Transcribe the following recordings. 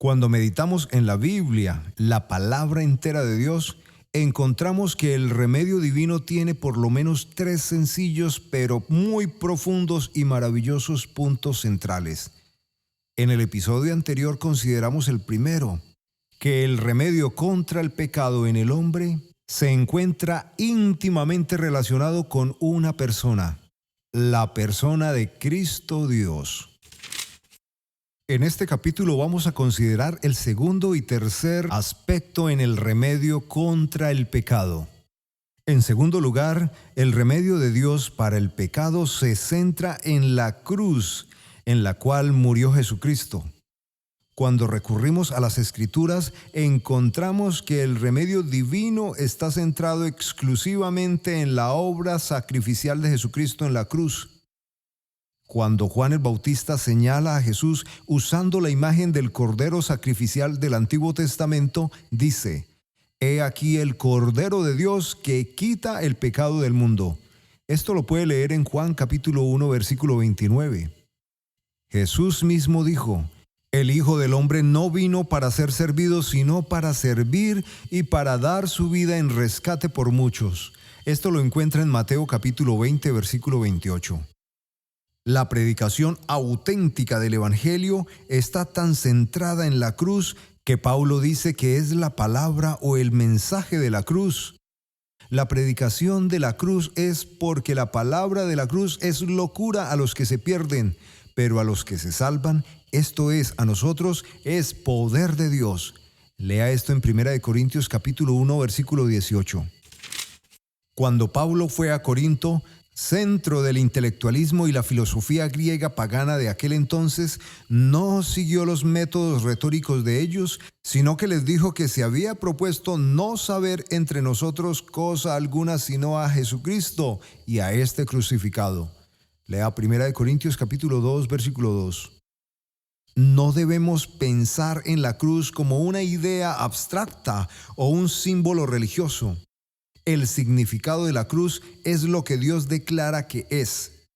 Cuando meditamos en la Biblia, la palabra entera de Dios, encontramos que el remedio divino tiene por lo menos tres sencillos pero muy profundos y maravillosos puntos centrales. En el episodio anterior consideramos el primero, que el remedio contra el pecado en el hombre se encuentra íntimamente relacionado con una persona, la persona de Cristo Dios. En este capítulo vamos a considerar el segundo y tercer aspecto en el remedio contra el pecado. En segundo lugar, el remedio de Dios para el pecado se centra en la cruz en la cual murió Jesucristo. Cuando recurrimos a las Escrituras, encontramos que el remedio divino está centrado exclusivamente en la obra sacrificial de Jesucristo en la cruz. Cuando Juan el Bautista señala a Jesús usando la imagen del Cordero sacrificial del Antiguo Testamento, dice: «He aquí el Cordero de Dios que quita el pecado del mundo». Esto lo puede leer en Juan capítulo 1, versículo 29. Jesús mismo dijo: «El Hijo del Hombre no vino para ser servido, sino para servir y para dar su vida en rescate por muchos». Esto lo encuentra en Mateo capítulo 20, versículo 28. La predicación auténtica del Evangelio está tan centrada en la cruz que Pablo dice que es la palabra o el mensaje de la cruz. La predicación de la cruz es porque la palabra de la cruz es locura a los que se pierden, pero a los que se salvan, esto es, a nosotros, es poder de Dios. Lea esto en 1 Corintios capítulo 1, versículo 18. Cuando Pablo fue a Corinto, centro del intelectualismo y la filosofía griega pagana de aquel entonces, no siguió los métodos retóricos de ellos, sino que les dijo que se había propuesto no saber entre nosotros cosa alguna sino a Jesucristo y a este crucificado. Lea 1 Corintios capítulo 2, versículo 2. No debemos pensar en la cruz como una idea abstracta o un símbolo religioso. El significado de la cruz es lo que Dios declara que es.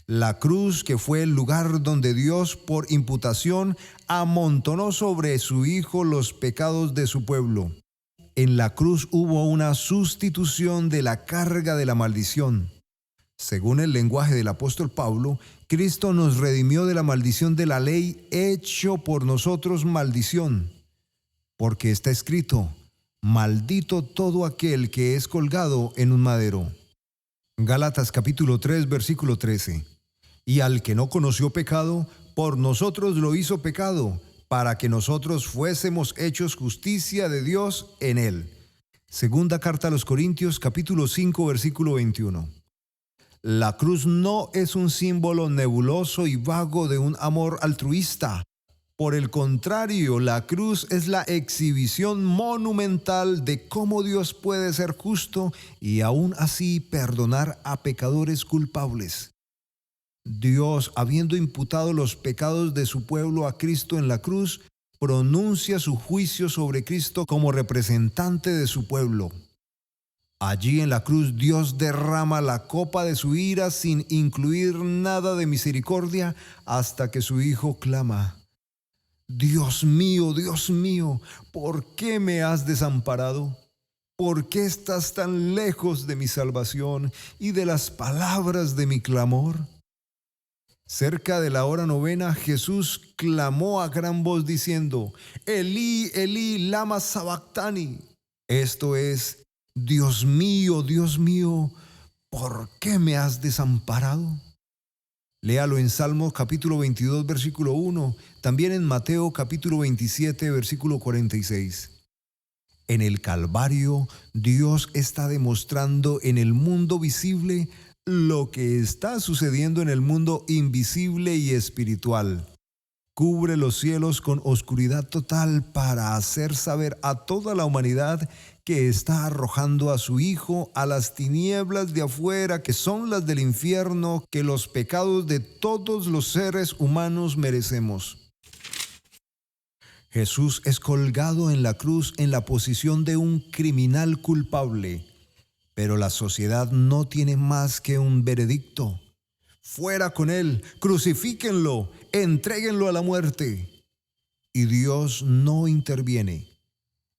La cruz, que fue el lugar donde Dios, por imputación, amontonó sobre su Hijo los pecados de su pueblo. En la cruz hubo una sustitución de la carga de la maldición. Según el lenguaje del apóstol Pablo, Cristo nos redimió de la maldición de la ley, hecho por nosotros maldición. Porque está escrito: «Maldito todo aquel que es colgado en un madero». Gálatas capítulo 3, versículo 13. «Y al que no conoció pecado, por nosotros lo hizo pecado, para que nosotros fuésemos hechos justicia de Dios en él». Segunda carta a los Corintios capítulo 5, versículo 21. La cruz no es un símbolo nebuloso y vago de un amor altruista. Por el contrario, la cruz es la exhibición monumental de cómo Dios puede ser justo y aún así perdonar a pecadores culpables. Dios, habiendo imputado los pecados de su pueblo a Cristo en la cruz, pronuncia su juicio sobre Cristo como representante de su pueblo. Allí en la cruz Dios derrama la copa de su ira sin incluir nada de misericordia hasta que su Hijo clama: Dios mío, ¿por qué me has desamparado? ¿Por qué estás tan lejos de mi salvación y de las palabras de mi clamor?». Cerca de la hora novena, Jesús clamó a gran voz diciendo: «Elí, Elí, lama sabactani». Esto es: Dios mío, ¿por qué me has desamparado? Léalo en Salmos capítulo 22, versículo 1, también en Mateo capítulo 27, versículo 46. En el Calvario, Dios está demostrando en el mundo visible lo que está sucediendo en el mundo invisible y espiritual. Cubre los cielos con oscuridad total para hacer saber a toda la humanidad que está arrojando a su Hijo a las tinieblas de afuera, que son las del infierno, que los pecados de todos los seres humanos merecemos. Jesús es colgado en la cruz en la posición de un criminal culpable, pero la sociedad no tiene más que un veredicto: «Fuera con él, crucifíquenlo, entréguenlo a la muerte». y Dios no interviene.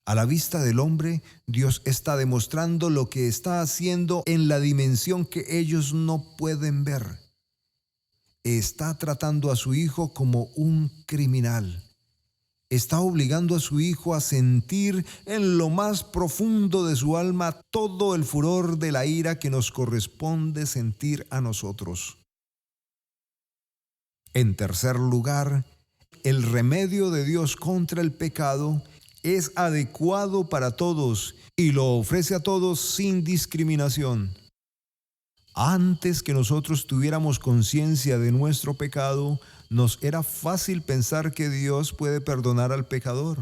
A la vista del hombre, Dios está demostrando lo que está haciendo en la dimensión que ellos no pueden ver. Está tratando a su hijo como un criminal. Está obligando a su hijo a sentir en lo más profundo de su alma todo el furor de la ira que nos corresponde sentir a nosotros. En tercer lugar, el remedio de Dios contra el pecado es adecuado para todos y lo ofrece a todos sin discriminación. Antes que nosotros tuviéramos conciencia de nuestro pecado, nos era fácil pensar que Dios puede perdonar al pecador.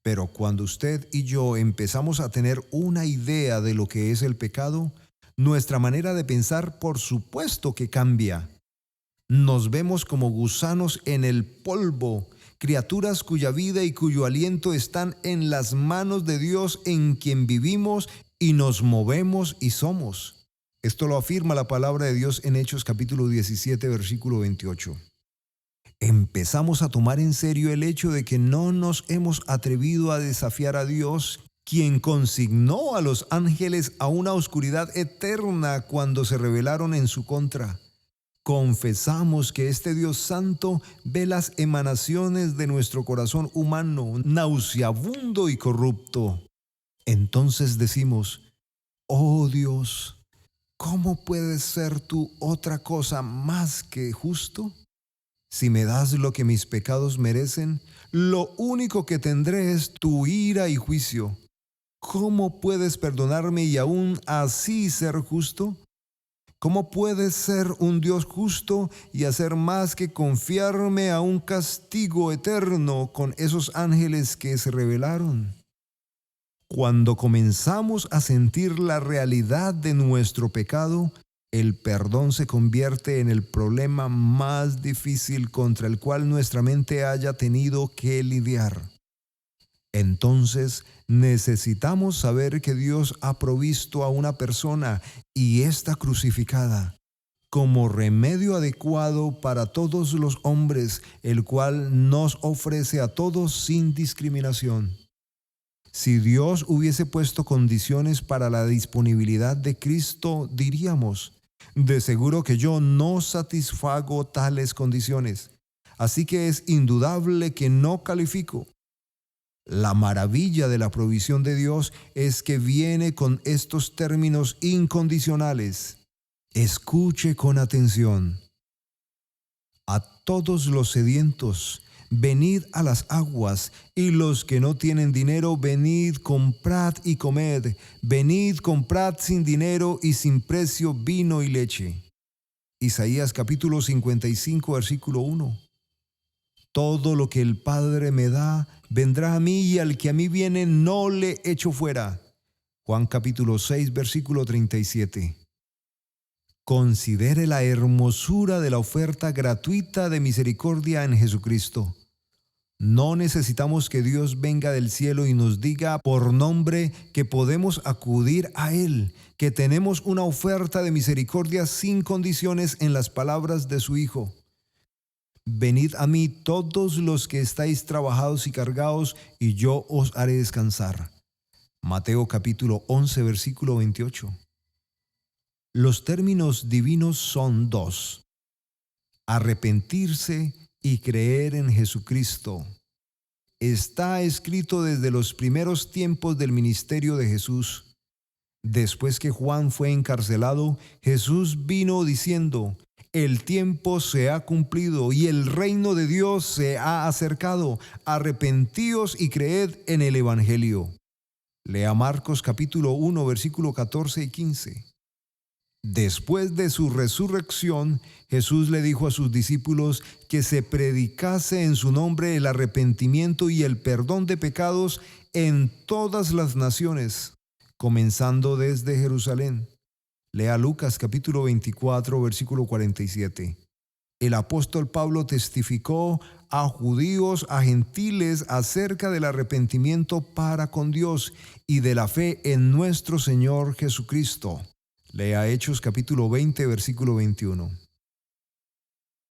Pero cuando usted y yo empezamos a tener una idea de lo que es el pecado, nuestra manera de pensar, por supuesto que cambia. Nos vemos como gusanos en el polvo, criaturas cuya vida y cuyo aliento están en las manos de Dios en quien vivimos y nos movemos y somos. Esto lo afirma la palabra de Dios en Hechos capítulo 17, versículo 28. Empezamos a tomar en serio el hecho de que no nos hemos atrevido a desafiar a Dios, quien consignó a los ángeles a una oscuridad eterna cuando se rebelaron en su contra. Confesamos que este Dios santo ve las emanaciones de nuestro corazón humano, nauseabundo y corrupto. Entonces decimos: oh Dios, ¿cómo puedes ser tú otra cosa más que justo? Si me das lo que mis pecados merecen, lo único que tendré es tu ira y juicio. ¿Cómo puedes perdonarme y aún así ser justo? ¿Cómo puedes ser un Dios justo y hacer más que confiarme a un castigo eterno con esos ángeles que se rebelaron? Cuando comenzamos a sentir la realidad de nuestro pecado, el perdón se convierte en el problema más difícil contra el cual nuestra mente haya tenido que lidiar. Entonces necesitamos saber que Dios ha provisto a una persona, y está crucificada, como remedio adecuado para todos los hombres, el cual nos ofrece a todos sin discriminación. Si Dios hubiese puesto condiciones para la disponibilidad de Cristo, diríamos: de seguro que yo no satisfago tales condiciones, así que es indudable que no califico. La maravilla de la provisión de Dios es que viene con estos términos incondicionales. Escuche con atención. A todos los sedientos, venid a las aguas, y los que no tienen dinero, venid, comprad y comed. Venid, comprad sin dinero y sin precio vino y leche. Isaías capítulo 55, versículo 1. Todo lo que el Padre me da, vendrá a mí, y al que a mí viene no le echo fuera. Juan capítulo 6, versículo 37. Considere la hermosura de la oferta gratuita de misericordia en Jesucristo. No necesitamos que Dios venga del cielo y nos diga por nombre que podemos acudir a Él, que tenemos una oferta de misericordia sin condiciones en las palabras de su Hijo. Venid a mí todos los que estáis trabajados y cargados, y yo os haré descansar. Mateo capítulo 11, versículo 28. Los términos divinos son dos: arrepentirse y creer en Jesucristo. Está escrito desde los primeros tiempos del ministerio de Jesús. Después que Juan fue encarcelado, Jesús vino diciendo: el tiempo se ha cumplido y el reino de Dios se ha acercado. Arrepentíos y creed en el Evangelio. Lea Marcos capítulo 1, versículo 14 y 15. Después de su resurrección, Jesús le dijo a sus discípulos que se predicase en su nombre el arrepentimiento y el perdón de pecados en todas las naciones, comenzando desde Jerusalén. Lea Lucas capítulo 24, versículo 47. El apóstol Pablo testificó a judíos, a gentiles, acerca del arrepentimiento para con Dios y de la fe en nuestro Señor Jesucristo. Lea Hechos capítulo 20, versículo 21.